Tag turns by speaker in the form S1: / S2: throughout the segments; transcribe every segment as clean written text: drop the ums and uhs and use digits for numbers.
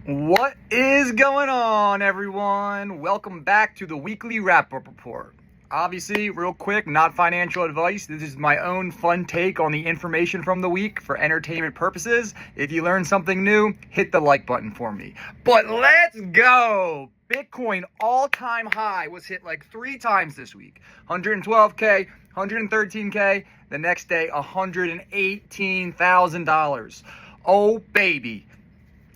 S1: What is going on, everyone? Welcome back to the weekly wrap-up report. Obviously, real quick, not financial advice. This is my own fun take on the information from the week for entertainment purposes. If you learned something new, hit the like button for me. But let's go! Bitcoin all-time high was hit like 3 times this week. 112K, 113K, the next day $118,000. Oh, baby.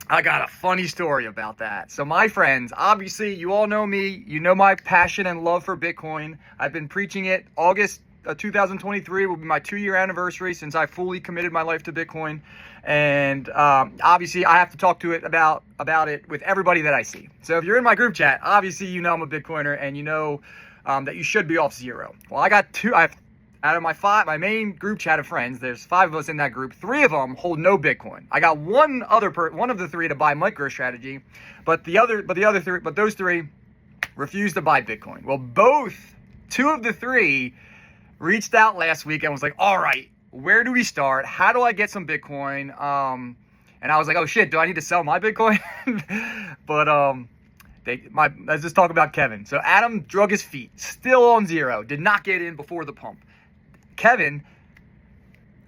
S1: I got a funny story about that. So my friends, obviously you all know me. You know my passion and love for Bitcoin. I've been preaching it. August 2023 will be my 2-year anniversary since I fully committed my life to Bitcoin. And obviously I have to talk to it about it with everybody that I see. So if you're in my group chat, obviously you know I'm a Bitcoiner and you know that you should be off zero. Well, I got two. Out of my main group chat of friends, there's 5 of us in that group. 3 of them hold no Bitcoin. I got one of the 3 to buy MicroStrategy, but those 3 refused to buy Bitcoin. Well, 2 of the 3 reached out last week and was like, "All right, where do we start? How do I get some Bitcoin?" And I was like, "Oh shit, do I need to sell my Bitcoin?" But let's just talk about Kevin. So Adam drug his feet, still on zero, did not get in before the pump. Kevin,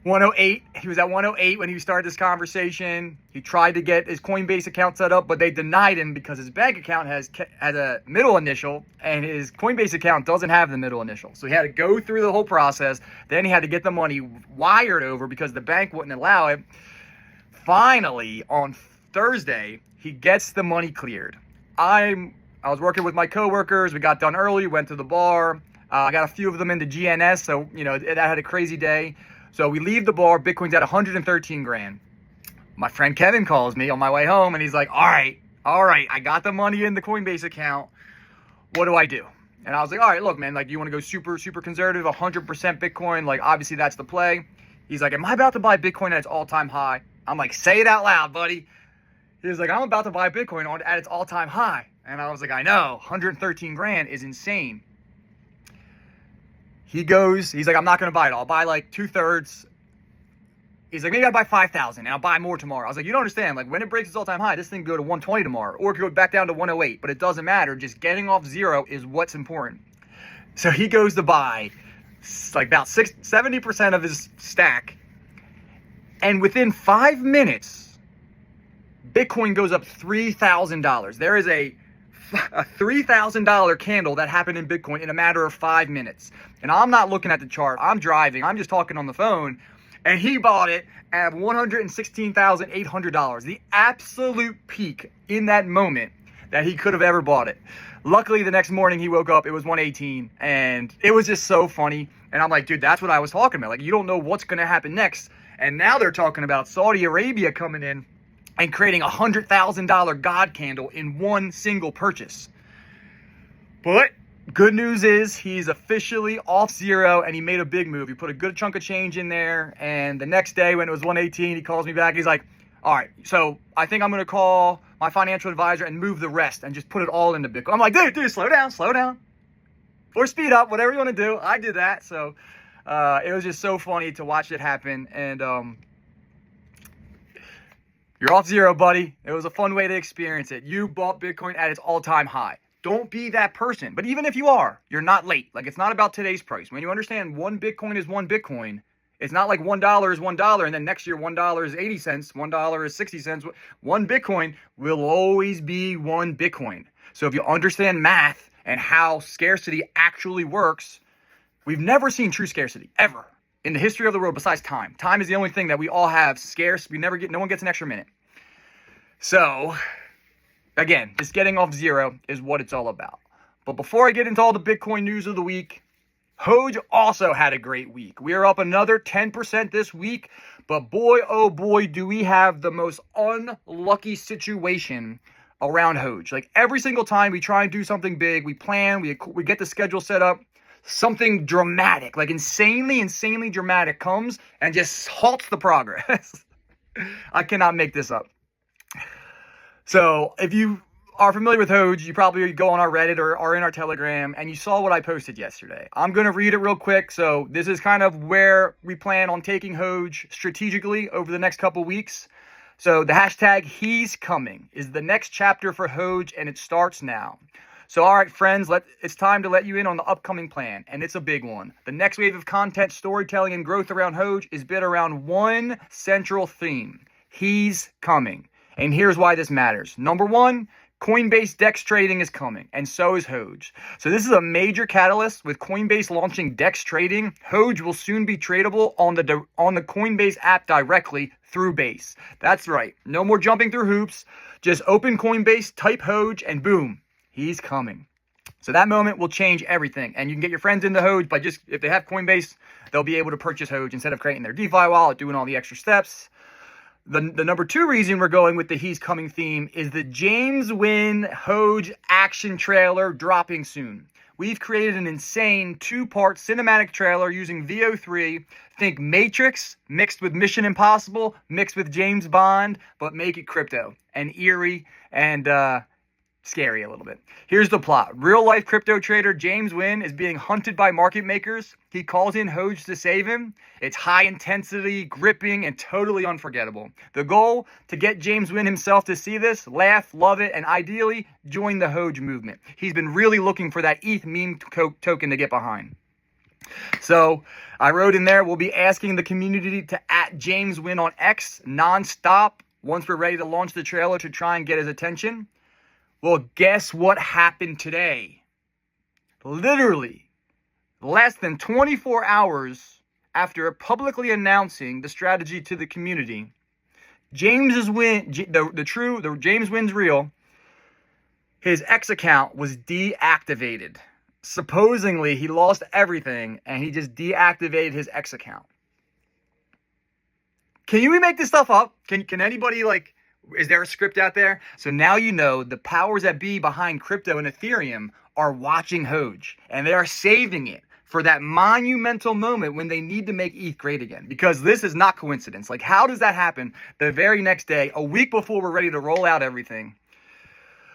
S1: 108. He was at 108 when he started this conversation. He tried to get his Coinbase account set up, but they denied him because his bank account has a middle initial, and his Coinbase account doesn't have the middle initial. So he had to go through the whole process. Then he had to get the money wired over because the bank wouldn't allow it. Finally, on Thursday, he gets the money cleared. I was working with my coworkers. We got done early, went to the bar. I got a few of them into GNS, so, you know, that had a crazy day. So we leave the bar. Bitcoin's at 113 grand. My friend Kevin calls me on my way home, and he's like, all right, I got the money in the Coinbase account. What do I do? And I was like, all right, look, man, like, you want to go super, super conservative, 100% Bitcoin? Like, obviously, that's the play. He's like, am I about to buy Bitcoin at its all-time high? I'm like, say it out loud, buddy. He was like, I'm about to buy Bitcoin at its all-time high. And I was like, I know, 113 grand is insane. He's like, I'm not going to buy it all. I'll buy like 2/3. He's like, maybe I'll buy 5,000 and I'll buy more tomorrow. I was like, you don't understand. Like, when it breaks its all-time high, this thing can go to 120 tomorrow, or it could go back down to 108, but it doesn't matter. Just getting off zero is what's important. So he goes to buy like about 70% of his stack. And within 5 minutes, Bitcoin goes up $3,000. There is a $3,000 candle that happened in Bitcoin in a matter of 5 minutes. And I'm not looking at the chart. I'm driving. I'm just talking on the phone. And he bought it at $116,800. The absolute peak in that moment that he could have ever bought it. Luckily, the next morning he woke up, it was 118. And it was just so funny. And I'm like, dude, that's what I was talking about. Like, you don't know what's going to happen next. And now they're talking about Saudi Arabia coming in and creating a $100,000 God candle in one single purchase. But good news is he's officially off zero, and he made a big move. He put a good chunk of change in there, and the next day when it was 118, he calls me back. He's like, all right, so I think I'm going to call my financial advisor and move the rest and just put it all into Bitcoin. I'm like, dude, slow down. Or speed up, whatever you want to do. I did that. So it was just so funny to watch it happen. And you're off zero, buddy. It was a fun way to experience it. You bought Bitcoin at its all-time high. Don't be that person. But even if you are, you're not late. Like, it's not about today's price. When you understand one Bitcoin is one Bitcoin, it's not like $1 is $1 and then next year $1 is 80 cents, $1 is 60 cents. One Bitcoin will always be one Bitcoin. So if you understand math and how scarcity actually works, we've never seen true scarcity, ever, in the history of the world besides time. Time is the only thing that we all have scarce. No one gets an extra minute. So, again, just getting off zero is what it's all about. But before I get into all the Bitcoin news of the week, Hoge also had a great week. We are up another 10% this week, but boy, oh boy, do we have the most unlucky situation around Hoge. Like, every single time we try and do something big, we plan, we get the schedule set up, something dramatic, like insanely dramatic comes and just halts the progress. I cannot make this up. So if you are familiar with Hoge, you probably go on our Reddit or are in our Telegram, and you saw what I posted yesterday. I'm going to read it real quick. So this is kind of where we plan on taking Hoge strategically over the next couple weeks. So the hashtag he's coming is the next chapter for Hoge, and it starts now. So all right, friends, it's time to let you in on the upcoming plan, and it's a big one. The next wave of content, storytelling, and growth around Hoge is built around one central theme. He's coming. And here's why this matters. Number one, Coinbase DEX trading is coming, and so is Hoge. So this is a major catalyst. With Coinbase launching DEX trading, Hoge will soon be tradable on the Coinbase app directly through Base. That's right. No more jumping through hoops. Just open Coinbase, type Hoge, and boom, he's coming. So that moment will change everything. And you can get your friends into Hoge by just, if they have Coinbase, they'll be able to purchase Hoge instead of creating their DeFi wallet, doing all the extra steps. The number two reason we're going with the he's coming theme is the James Wynn Hoge action trailer dropping soon. We've created an insane 2-part cinematic trailer using VO3. Think Matrix mixed with Mission Impossible, mixed with James Bond, but make it crypto and eerie and scary a little bit. Here's the plot. Real-life crypto trader James Wynn is being hunted by market makers. He calls in Hoge to save him. It's high intensity, gripping, and totally unforgettable. The goal? To get James Wynn himself to see this, laugh, love it, and ideally join the Hoge movement. He's been really looking for that ETH meme token to get behind. So I wrote in there, we'll be asking the community to @James Wynn on X nonstop once we're ready to launch the trailer to try and get his attention. Well, guess what happened today? Literally, less than 24 hours after publicly announcing the strategy to the community, James Wynn's real, his X account was deactivated. Supposedly, he lost everything, and he just deactivated his X account. Can you make this stuff up? Can anybody, is there a script out there? So now you know the powers that be behind crypto and Ethereum are watching Hoge, and they are saving it for that monumental moment when they need to make ETH great again. Because this is not coincidence. How does that happen the very next day, a week before we're ready to roll out everything?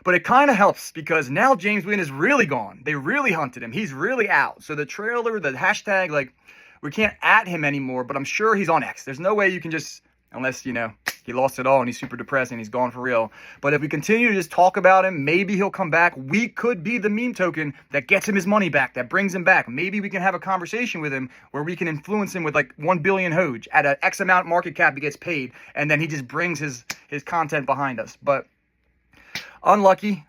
S1: But it kind of helps because now James Wynn is really gone. They really hunted him. He's really out. So the trailer, the hashtag, we can't him anymore, but I'm sure he's on X. There's no way you can just, unless, he lost it all and he's super depressed and he's gone for real. But if we continue to just talk about him, maybe he'll come back. We could be the meme token that gets him his money back, that brings him back. Maybe we can have a conversation with him where we can influence him with 1 billion Hoge at an X amount market cap. He gets paid and then he just brings his content behind us. But unlucky,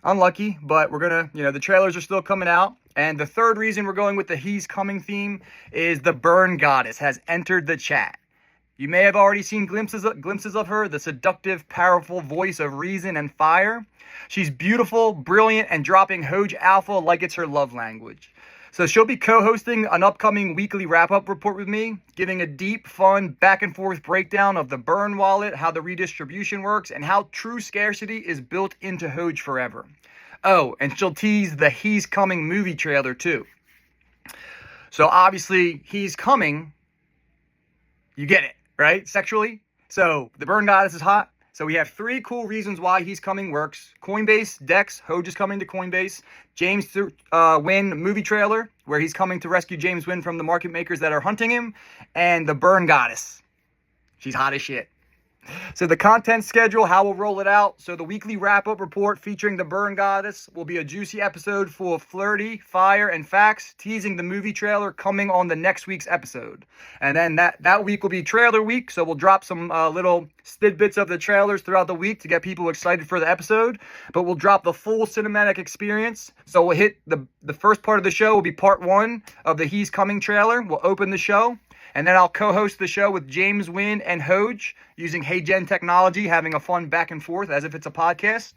S1: but we're gonna, the trailers are still coming out. And the third reason we're going with the he's coming theme is the burn goddess has entered the chat. You may have already seen glimpses of her, the seductive, powerful voice of reason and fire. She's beautiful, brilliant, and dropping Hoge alpha like it's her love language. So she'll be co-hosting an upcoming weekly wrap-up report with me, giving a deep, fun, back-and-forth breakdown of the burn wallet, how the redistribution works, and how true scarcity is built into Hoge forever. Oh, and she'll tease the He's Coming movie trailer too. So obviously, he's coming. You get it, right? Sexually. So the burn goddess is hot. So we have 3 cool reasons why he's coming works. Coinbase, DEX, Hoge is coming to Coinbase. James Wynn movie trailer, where he's coming to rescue James Wynn from the market makers that are hunting him. And the burn goddess. She's hot as shit. So the content schedule, how we'll roll it out. So the weekly wrap-up report featuring the burn goddess will be a juicy episode full of flirty, fire, and facts, teasing the movie trailer coming on the next week's episode. And then that week will be trailer week, so we'll drop some little tidbits of the trailers throughout the week to get people excited for the episode. But we'll drop the full cinematic experience. So we'll hit the first part of the show will be part 1 of the He's Coming trailer. We'll open the show. And then I'll co-host the show with James Wynn and Hoge using HeyGen technology, having a fun back and forth as if it's a podcast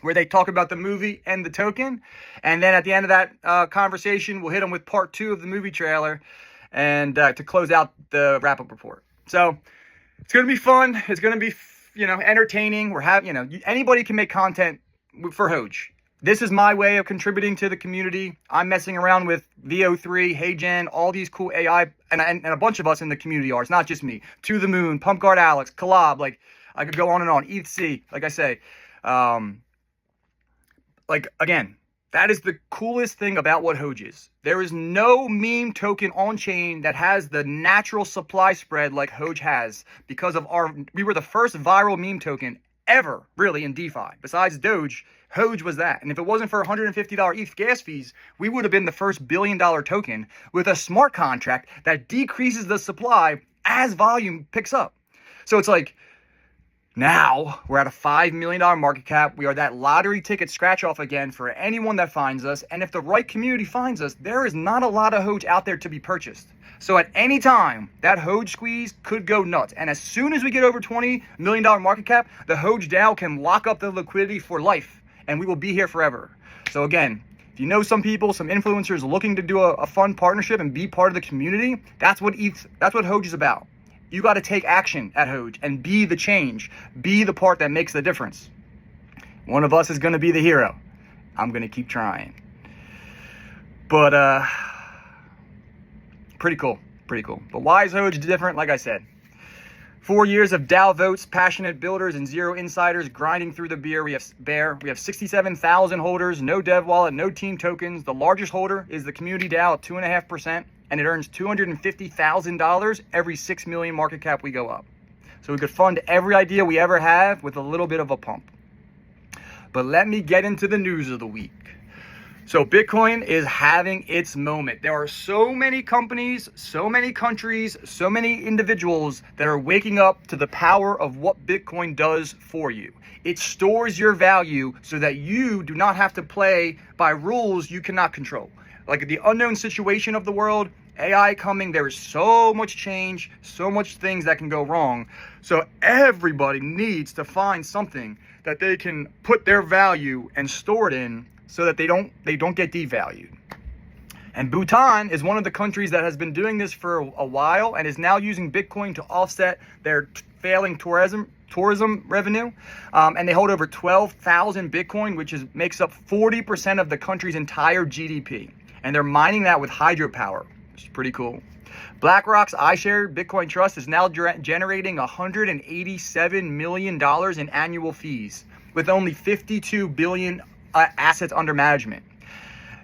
S1: where they talk about the movie and the token. And then at the end of that conversation, we'll hit them with part 2 of the movie trailer and to close out the wrap-up report. So it's going to be fun. It's going to be, entertaining. We're having, anybody can make content for Hoge. This is my way of contributing to the community. I'm messing around with VO3, HeyGen, all these cool AI, and a bunch of us in the community are. It's not just me. To the Moon, Pump Guard Alex, Collab, I could go on and on. ETC, like I say. Again, That is the coolest thing about what Hoge is. There is no meme token on chain that has the natural supply spread like Hoge has because of we were the first viral meme token ever really in DeFi. Besides Doge, Hoge was that. And if it wasn't for $150 ETH gas fees, we would have been the first $1 billion token with a smart contract that decreases the supply as volume picks up. So it's like, now we're at a $5 million market cap. We are that lottery ticket scratch off again for anyone that finds us. And if the right community finds us, there is not a lot of Hoge out there to be purchased. So at any time, that Hoge squeeze could go nuts. And as soon as we get over $20 million market cap, the Hoge DAO can lock up the liquidity for life. And we will be here forever. So again, if you know some people, some influencers looking to do a fun partnership and be part of the community, that's what Hoge is about. You got to take action at Hoge and be the change. Be the part that makes the difference. One of us is going to be the hero. I'm going to keep trying. But, pretty cool. Pretty cool. But why is Hoge different? Like I said, 4 years of DAO votes, passionate builders, and zero insiders grinding through the bear. We have 67,000 holders, no dev wallet, no team tokens. The largest holder is the community DAO at 2.5%. And it earns $250,000 every 6 million market cap we go up. So we could fund every idea we ever have with a little bit of a pump. But let me get into the news of the week. So Bitcoin is having its moment. There are so many companies, so many countries, so many individuals that are waking up to the power of what Bitcoin does for you. It stores your value so that you do not have to play by rules you cannot control. Like the unknown situation of the world, AI coming, there is so much change, so much things that can go wrong. So everybody needs to find something that they can put their value and store it in so that they don't get devalued. And Bhutan is one of the countries that has been doing this for a while and is now using Bitcoin to offset their failing tourism revenue. And they hold over 12,000 Bitcoin, which makes up 40% of the country's entire GDP. And they're mining that with hydropower, which is pretty cool. BlackRock's iShares Bitcoin Trust is now generating $187 million in annual fees with only 52 billion assets under management.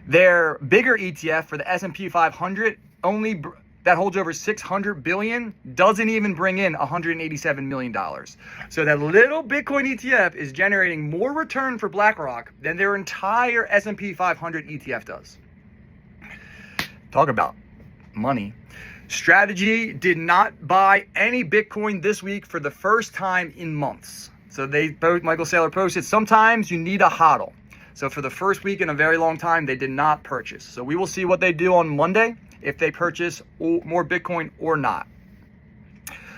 S1: Their bigger ETF for the S&P 500 that holds over 600 billion doesn't even bring in $187 million. So that little Bitcoin ETF is generating more return for BlackRock than their entire S&P 500 ETF does. Talk about money. Strategy did not buy any Bitcoin this week for the first time in months. So Michael Saylor posted, sometimes you need a hodl. So for the first week in a very long time, they did not purchase. So we will see what they do on Monday, if they purchase more Bitcoin or not.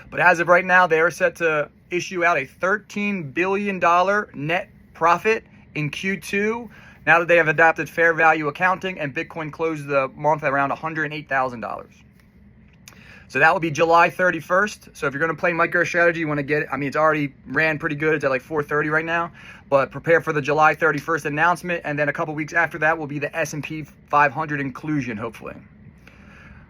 S1: But as of right now, they are set to issue out a $13 billion net profit in Q2. Now that they have adopted fair value accounting and Bitcoin closed the month at around $108,000. So that will be July 31st. So if you're going to play MicroStrategy, you want to get it. I mean, it's already ran pretty good. It's at like 430 right now. But prepare for the July 31st announcement. And then a couple weeks after that will be the S&P 500 inclusion, hopefully.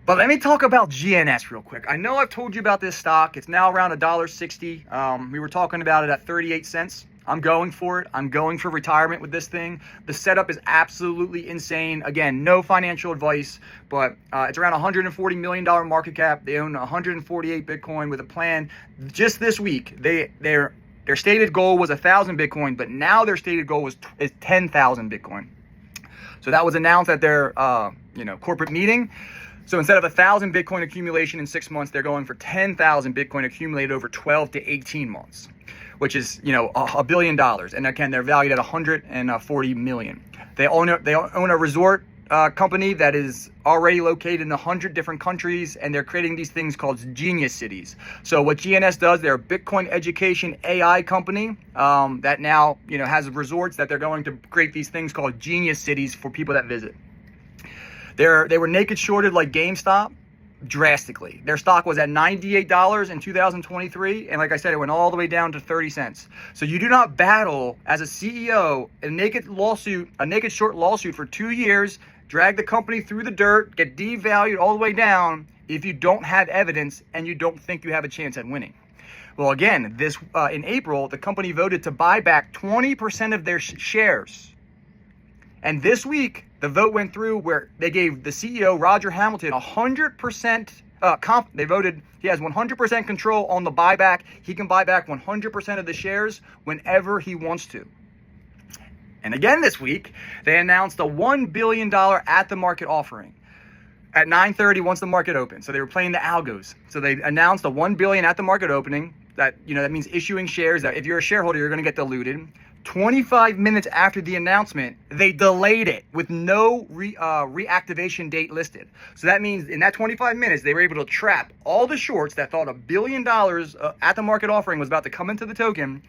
S1: But let me talk about GNS real quick. I know I've told you about this stock. It's now around $1.60. We were talking about it at 38 cents. I'm going for it. I'm going for retirement with this thing. The setup is absolutely insane. Again, no financial advice, but it's around $140 million market cap. They own 148 Bitcoin with a plan. Just this week, their stated goal was 1,000 Bitcoin, but now their stated goal is 10,000 Bitcoin. So that was announced at their corporate meeting. So instead of 1,000 Bitcoin accumulation in 6 months, they're going for 10,000 Bitcoin accumulated over 12 to 18 months. Which is, $1 billion. And again, they're valued at 140 million. They own a resort company that is already located in 100 different countries, and they're creating these things called genius cities. So what GNS does, they're a Bitcoin education AI company that now, has resorts that they're going to create these things called genius cities for people that visit. They were naked shorted like GameStop. Drastically. Their stock was at $98 in 2023, and like I said, it went all the way down to 30 cents. So you do not battle as a CEO a naked short lawsuit for 2 years, drag the company through the dirt, get devalued all the way down if you don't have evidence and you don't think you have a chance at winning. Well, again, in April, the company voted to buy back 20% of their shares And this week, the vote went through where they gave the CEO, Roger Hamilton, 100% they voted, he has 100% control on the buyback. He can buy back 100% of the shares whenever he wants to. And again this week, they announced a $1 billion at-the-market offering at 9:30 once the market opened. So they were playing the algos. So they announced a $1 billion at-the-market opening. That means issuing shares that if you're a shareholder, you're going to get diluted. 25 minutes after the announcement, they delayed it with no reactivation date listed. So that means in that 25 minutes, they were able to trap all the shorts that thought $1 billion at the market offering was about to come into the token,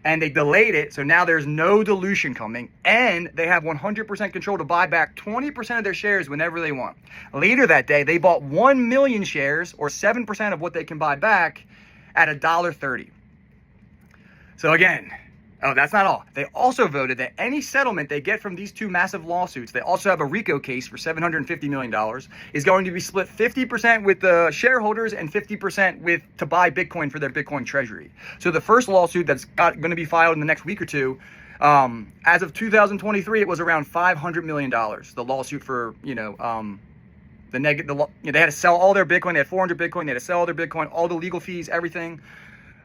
S1: and they delayed it. So now there's no dilution coming, and they have 100% control to buy back 20% of their shares whenever they want. Later that day, they bought 1 million shares, or 7% of what they can buy back, at $1.30. So again, oh, that's not all. They also voted that any settlement they get from these two massive lawsuits, they also have a RICO case for $750 million, is going to be split 50% with the shareholders and 50% to buy Bitcoin for their Bitcoin treasury. So the first lawsuit that's going to be filed in the next week or two, as of 2023, it was around $500 million. The lawsuit for, they had to sell all their Bitcoin. They had 400 Bitcoin. They had to sell all their Bitcoin, all the legal fees, everything.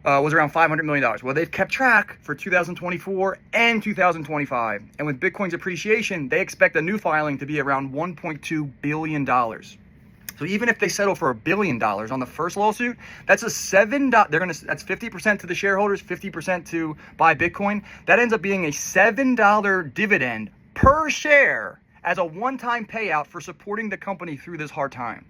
S1: Was around $500 million. Well, they've kept track for 2024 and 2025. And with Bitcoin's appreciation, they expect a new filing to be around $1.2 billion. So even if they settle for $1 billion on the first lawsuit, that's that's 50% to the shareholders, 50% to buy Bitcoin. That ends up being a $7 dividend per share as a one-time payout for supporting the company through this hard time.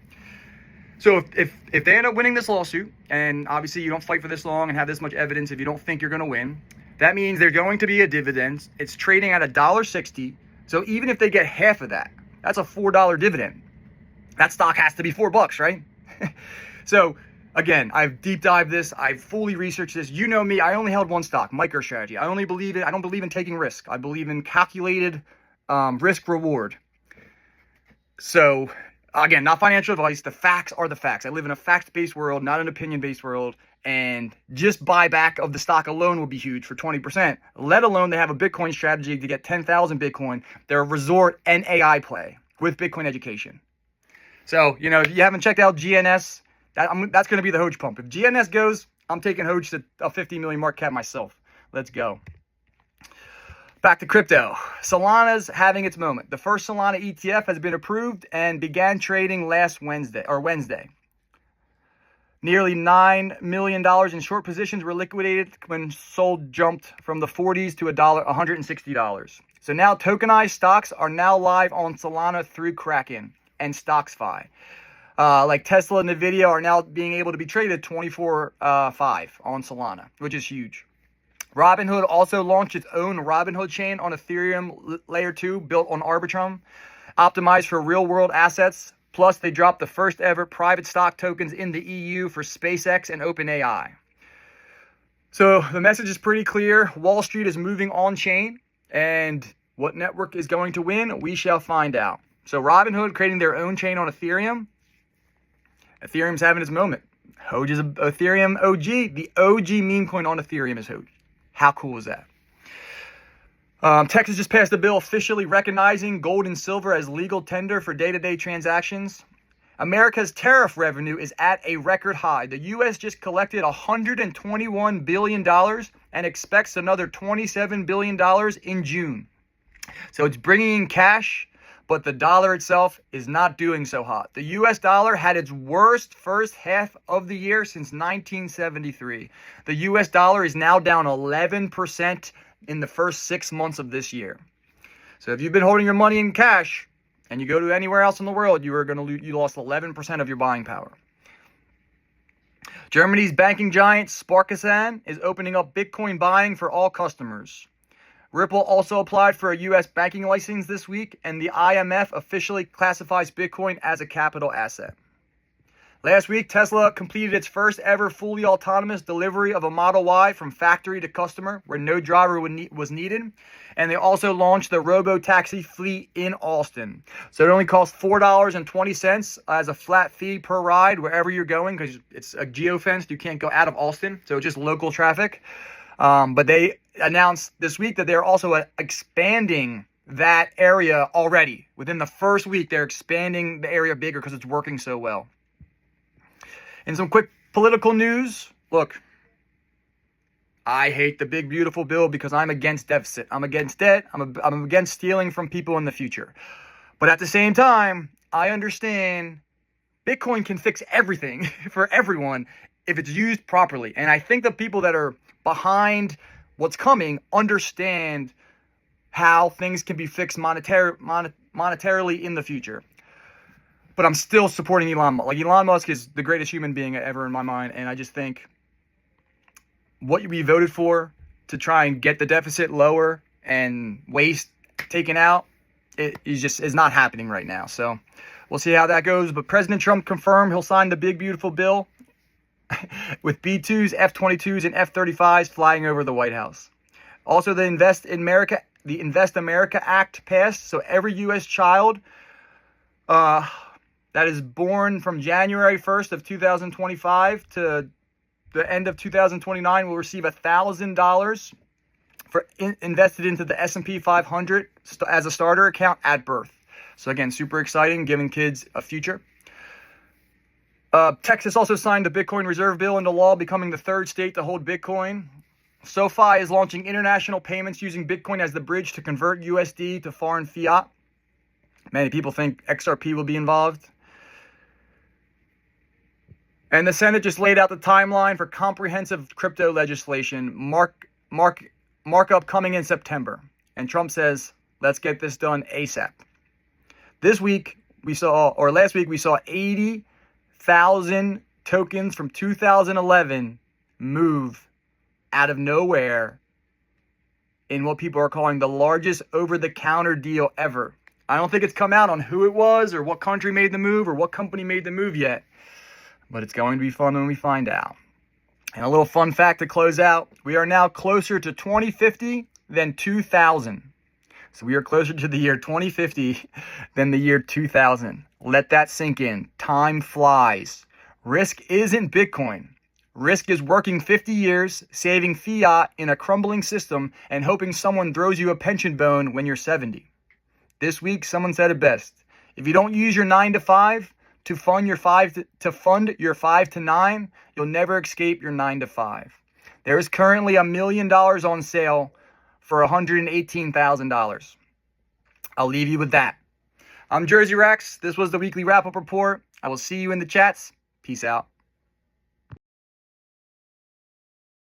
S1: So if they end up winning this lawsuit, and obviously you don't fight for this long and have this much evidence if you don't think you're going to win, that means there's going to be a dividend. It's trading at $1.60. So even if they get half of that, that's a $4 dividend. That stock has to be $4, right? So again, I've deep dived this. I've fully researched this. You know me, I only held one stock, MicroStrategy. I don't believe in taking risk. I believe in calculated risk reward. So again, not financial advice. The facts are the facts. I live in a fact-based world, not an opinion-based world. And just buyback of the stock alone would be huge for 20%, let alone they have a Bitcoin strategy to get 10,000 Bitcoin. They're a resort and AI play with Bitcoin education. So, if you haven't checked out GNS, that's going to be the Hoge pump. If GNS goes, I'm taking Hoge to a 50 million market cap myself. Let's go. Back to crypto. Solana's having its moment. The first Solana ETF has been approved and began trading last Wednesday. Nearly $9 million in short positions were liquidated when sold jumped from the 40s to $160. So now tokenized stocks are now live on Solana through Kraken and StocksFi. Like Tesla and Nvidia are now being able to be traded 24/5 on Solana, which is huge. Robinhood also launched its own Robinhood chain on Ethereum Layer 2 built on Arbitrum, optimized for real-world assets. Plus, they dropped the first ever private stock tokens in the EU for SpaceX and OpenAI. So the message is pretty clear. Wall Street is moving on-chain, and what network is going to win, we shall find out. So Robinhood creating their own chain on Ethereum. Ethereum's having its moment. Hoge is an Ethereum OG. The OG meme coin on Ethereum is Hoge. How cool is that? Texas just passed a bill officially recognizing gold and silver as legal tender for day-to-day transactions. America's tariff revenue is at a record high. The U.S. just collected $121 billion and expects another $27 billion in June. So it's bringing in cash, but the dollar itself is not doing so hot. The U.S. dollar had its worst first half of the year since 1973. The U.S. dollar is now down 11% in the first 6 months of this year. So if you've been holding your money in cash and you go to anywhere else in the world, you lost 11% of your buying power. Germany's banking giant Sparkassen is opening up Bitcoin buying for all customers. Ripple also applied for a U.S. banking license this week, and the IMF officially classifies Bitcoin as a capital asset. Last week, Tesla completed its first ever fully autonomous delivery of a Model Y from factory to customer, where no driver was needed. And they also launched the robo-taxi fleet in Austin. So it only costs $4.20 as a flat fee per ride wherever you're going, because it's a geofenced. You can't go out of Austin, so it's just local traffic. But they announced this week that they're also expanding that area already. Within the first week, they're expanding the area bigger because it's working so well. In some quick political news, look, I hate the big beautiful bill because I'm against deficit. I'm against debt. I'm against stealing from people in the future. But at the same time, I understand Bitcoin can fix everything for everyone if it's used properly. And I think the people that are behind what's coming understand how things can be fixed monetarily in the future. But I'm still supporting Elon Musk. Like, Elon Musk is the greatest human being ever in my mind. And I just think what we voted for to try and get the deficit lower and waste taken out, it is not happening right now. So we'll see how that goes. But President Trump confirmed he'll sign the big beautiful bill with B-2s, F-22s, and F-35s flying over the White House. Also, the Invest America Act passed. So every U.S. child that is born from January 1st of 2025 to the end of 2029 will receive $1,000 for invested into the S&P 500 as a starter account at birth. So again, super exciting, giving kids a future. Texas also signed the Bitcoin Reserve Bill into law, becoming the third state to hold Bitcoin. SoFi is launching international payments using Bitcoin as the bridge to convert USD to foreign fiat. Many people think XRP will be involved. And the Senate just laid out the timeline for comprehensive crypto legislation, markup coming in September. And Trump says, let's get this done ASAP. Last week, we saw 80,000 tokens from 2011 move out of nowhere in what people are calling the largest over-the-counter deal ever. I don't think it's come out on who it was or what country made the move or what company made the move yet. But it's going to be fun when we find out. And a little fun fact to close out. We are now closer to 2050 than 2000. So we are closer to the year 2050 than the year 2000. Let that sink in. Time flies. Risk isn't Bitcoin. Risk is working 50 years, saving fiat in a crumbling system, and hoping someone throws you a pension bone when you're 70. This week, someone said it best. If you don't use your 9 to 5, to fund your 5 to 9, you'll never escape your 9 to 5. There is currently $1 million on sale for $118,000. I'll leave you with that. I'm Jersey Rex. This was the weekly wrap-up report. I will see you in the chats. Peace out.